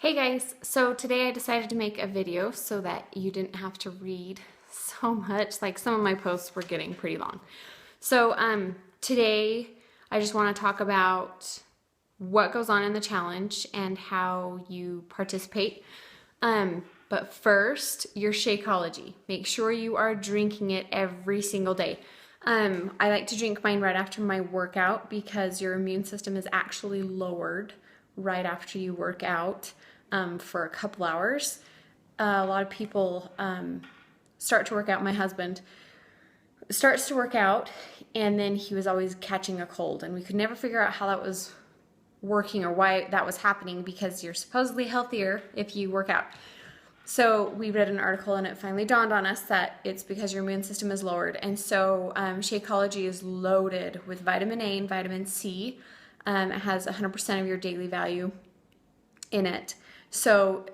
Hey guys, so today I decided to make a video so that you didn't have to read so much. Like some of my posts were getting pretty long. So today I just want to talk about what goes on in the challenge and how you participate. But first, your Shakeology. Make sure you are drinking it every single day. I like to drink mine right after my workout because your immune system is actually lowered right after you work out for a couple hours. A lot of people start to work out. My husband starts to work out and then he was always catching a cold, and we could never figure out how that was working or why that was happening, because you're supposedly healthier if you work out. So we read an article and it finally dawned on us that it's because your immune system is lowered. And so Shakeology is loaded with vitamin A and vitamin C. It has 100% of your daily value in it. So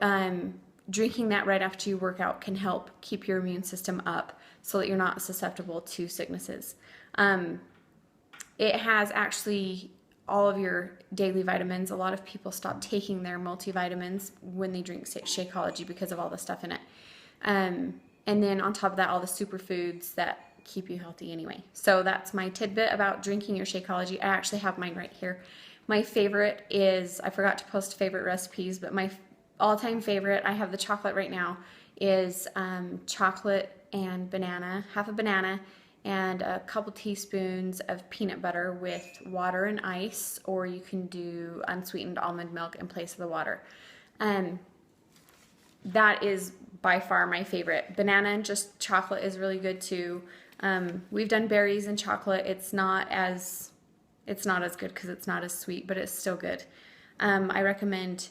drinking that right after you work out can help keep your immune system up so that you're not susceptible to sicknesses. It has actually all of your daily vitamins. A lot of people stop taking their multivitamins when they drink Shakeology because of all the stuff in it. And then on top of that, all the superfoods that keep you healthy anyway. So that's my tidbit about drinking your Shakeology. I actually have mine right here. My favorite is, I forgot to post favorite recipes, but my all-time favorite, I have the chocolate right now, is chocolate and banana, half a banana, and a couple teaspoons of peanut butter with water and ice, or you can do unsweetened almond milk in place of the water. That is by far my favorite. Banana and just chocolate is really good too. We've done berries and chocolate. It's not as good because it's not as sweet, but it's still good. I recommend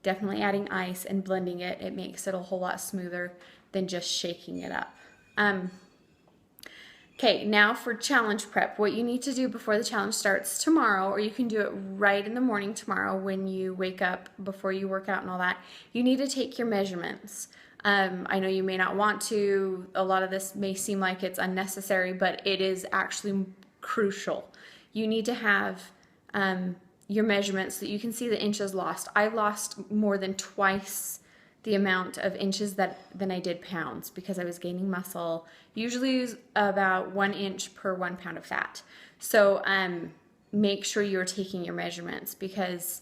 definitely adding ice and blending it. It makes it a whole lot smoother than just shaking it up. Okay, now for challenge prep. What you need to do before the challenge starts tomorrow, or you can do it right in the morning tomorrow when you wake up before you work out and all that, you need to take your measurements. I know you may not want to. A lot of this may seem like it's unnecessary, but it is actually crucial. You need to have your measurements so that you can see the inches lost. I lost more than twice the amount of inches than I did pounds because I was gaining muscle. Usually about 1 inch per 1 pound of fat. So make sure you're taking your measurements, because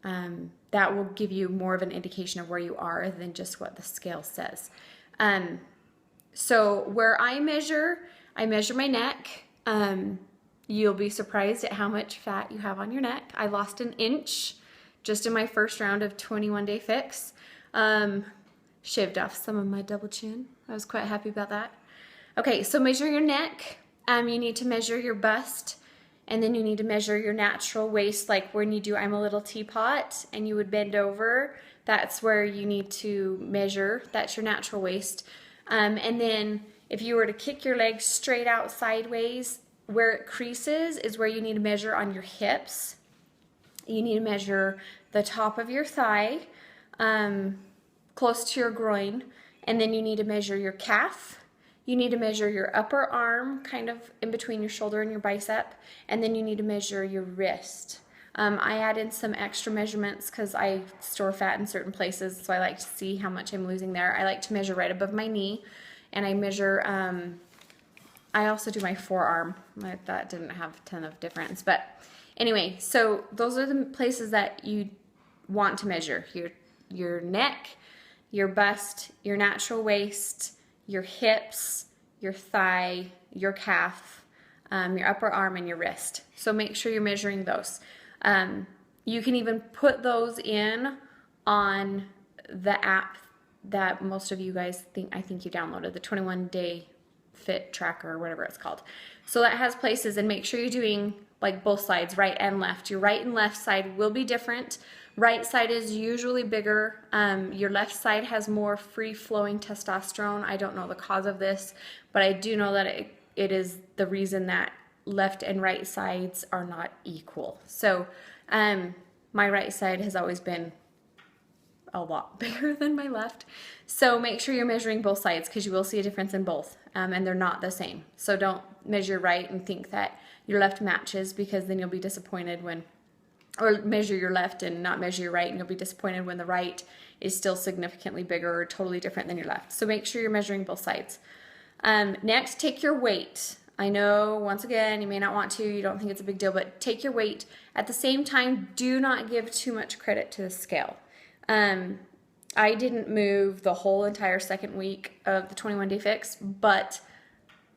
that will give you more of an indication of where you are than just what the scale says. So where I measure my neck. You'll be surprised at how much fat you have on your neck. I lost 1 inch just in my first round of 21-day fix. Shaved off some of my double chin. I was quite happy about that. Okay, so measure your neck. You need to measure your bust, and then you need to measure your natural waist, like when you do I'm a Little Teapot and you would bend over. That's where you need to measure. That's your natural waist. And then if you were to kick your legs straight out sideways, where it creases is where you need to measure on your hips. You need to measure the top of your thigh, close to your groin, and then you need to measure your calf. You need to measure your upper arm, kind of in between your shoulder and your bicep, and then you need to measure your wrist. I add in some extra measurements because I store fat in certain places, so I like to see how much I'm losing there. I like to measure right above my knee, and I measure, I also do my forearm. That didn't have a ton of difference, but anyway, so those are the places that you want to measure. Your neck, your bust, your natural waist, your hips, your thigh, your calf, your upper arm, and your wrist. So make sure you're measuring those. You can even put those in on the app that most of you guys I think you downloaded, the 21-day fit tracker or whatever it's called. So that has places, and make sure you're doing like both sides, right and left. Your right and left side will be different. Right side is usually bigger. Your left side has more free-flowing testosterone. I don't know the cause of this, but I do know that it is the reason that left and right sides are not equal. So my right side has always been a lot bigger than my left. So make sure you're measuring both sides, because you will see a difference in both, and they're not the same. So don't measure right and think that your left matches, because then you'll be disappointed when or measure your left and not measure your right, and you'll be disappointed when the right is still significantly bigger or totally different than your left. So make sure you're measuring both sides. Next, take your weight. I know, once again, you may not want to, you don't think it's a big deal, but take your weight. At the same time, do not give too much credit to the scale. I didn't move the whole entire second week of the 21-day fix, but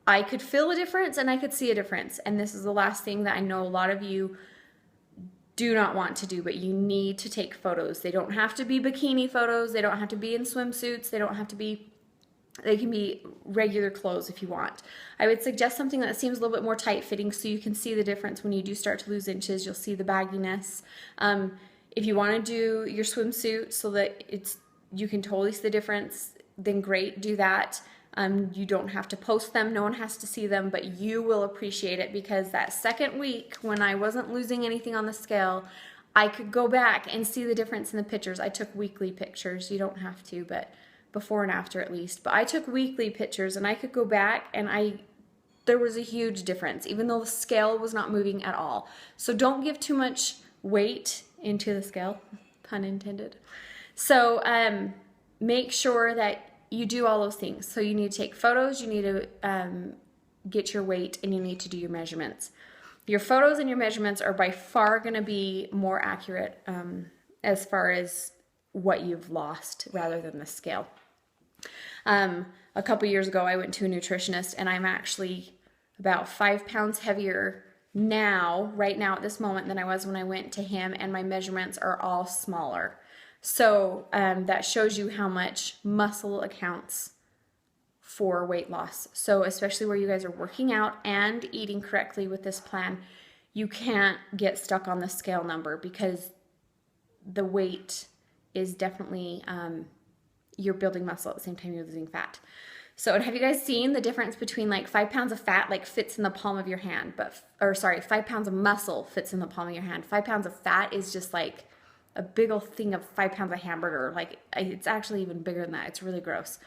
I could feel a difference and I could see a difference. And this is the last thing that I know a lot of you do not want to do, but you need to take photos. They don't have to be bikini photos. They don't have to be in swimsuits. They can be regular clothes if you want. I would suggest something that seems a little bit more tight fitting so you can see the difference when you do start to lose inches. You'll see the bagginess. If you want to do your swimsuit so that you can totally see the difference, then great, do that. You don't have to post them. No one has to see them, but you will appreciate it, because that second week when I wasn't losing anything on the scale, I could go back and see the difference in the pictures. I took weekly pictures. You don't have to, but before and after at least. But I took weekly pictures and I could go back and there was a huge difference, even though the scale was not moving at all. So don't give too much weight into the scale, pun intended. So make sure that you do all those things. So you need to take photos, you need to get your weight, and you need to do your measurements. Your photos and your measurements are by far going to be more accurate as far as what you've lost rather than the scale. A couple years ago, I went to a nutritionist, and I'm actually about 5 pounds heavier right now at this moment, than I was when I went to him, and my measurements are all smaller. So that shows you how much muscle accounts for weight loss. So especially where you guys are working out and eating correctly with this plan, you can't get stuck on the scale number, because the weight is definitely, you're building muscle at the same time you're losing fat. So have you guys seen the difference between like 5 pounds of fat like fits in the palm of your hand, 5 pounds of muscle fits in the palm of your hand. 5 pounds of fat is just like a big old thing of 5 pounds of hamburger. Like, it's actually even bigger than that. It's really gross.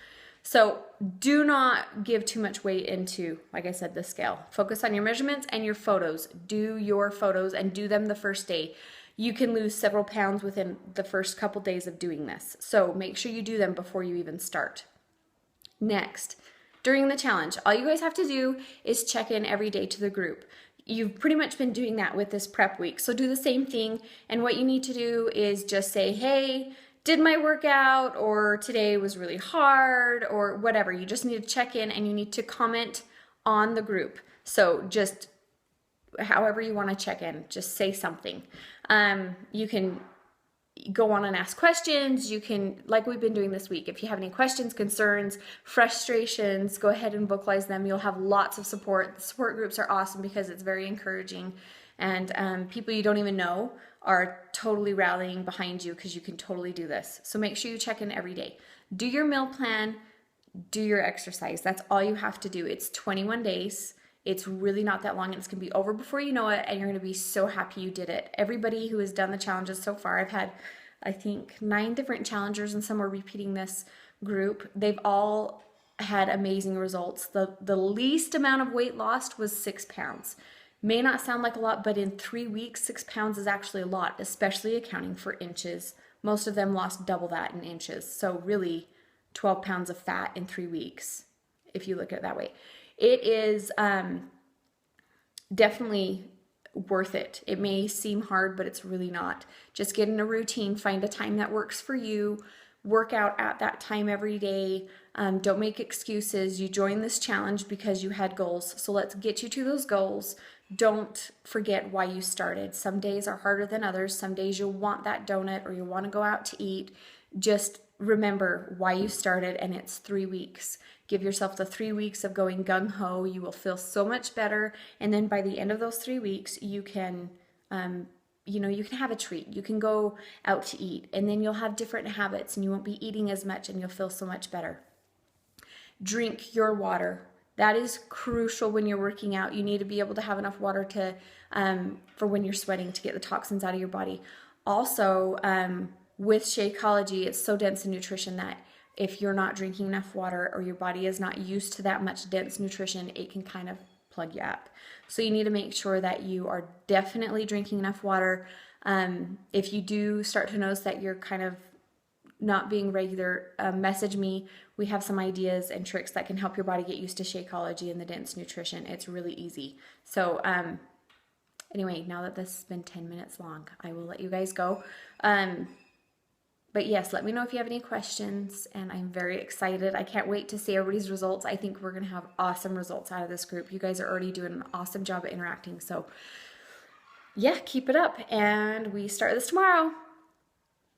So do not give too much weight into, like I said, the scale. Focus on your measurements and your photos. Do your photos and do them the first day. You can lose several pounds within the first couple days of doing this. So make sure you do them before you even start. Next, during the challenge, all you guys have to do is check in every day to the group. You've pretty much been doing that with this prep week. So do the same thing. And what you need to do is just say, hey, did my workout, or today was really hard, or whatever. You just need to check in, and you need to comment on the group. So just however you want to check in, just say something. You can go on and ask questions. You can, like we've been doing this week, if you have any questions, concerns, frustrations, go ahead and vocalize them. You'll have lots of support. The support groups are awesome because it's very encouraging, and people you don't even know are totally rallying behind you because you can totally do this. So make sure you check in every day. Do your meal plan, do your exercise. That's all you have to do. It's 21 days. It's really not that long, and it's going to be over before you know it, and you're going to be so happy you did it. Everybody who has done the challenges so far, I've had, I think, 9 different challengers, and some are repeating this group. They've all had amazing results. The least amount of weight lost was 6 pounds. May not sound like a lot, but in 3 weeks, 6 pounds is actually a lot, especially accounting for inches. Most of them lost double that in inches. So really 12 pounds of fat in 3 weeks, if you look at it that way. It is definitely worth it. It may seem hard, but it's really not. Just get in a routine, find a time that works for you, work out at that time every day. Don't make excuses. You joined this challenge because you had goals. So let's get you to those goals. Don't forget why you started. Some days are harder than others. Some days you'll want that donut or you'll want to go out to eat. Just remember why you started, and it's 3 weeks. Give yourself the 3 weeks of going gung-ho. You will feel so much better. And then by the end of those 3 weeks, you can, you can have a treat. You can go out to eat, and then you'll have different habits, and you won't be eating as much, and you'll feel so much better. Drink your water. That is crucial when you're working out. You need to be able to have enough water to for when you're sweating, to get the toxins out of your body. Also, with Shakeology, it's so dense in nutrition that if you're not drinking enough water, or your body is not used to that much dense nutrition, it can kind of plug you up. So you need to make sure that you are definitely drinking enough water. If you do start to notice that you're kind of not being regular, message me. We have some ideas and tricks that can help your body get used to Shakeology and the dense nutrition. It's really easy. So anyway, now that this has been 10 minutes long, I will let you guys go. But yes, let me know if you have any questions, and I'm very excited. I can't wait to see everybody's results. I think we're going to have awesome results out of this group. You guys are already doing an awesome job at interacting. So yeah, keep it up, and we start this tomorrow.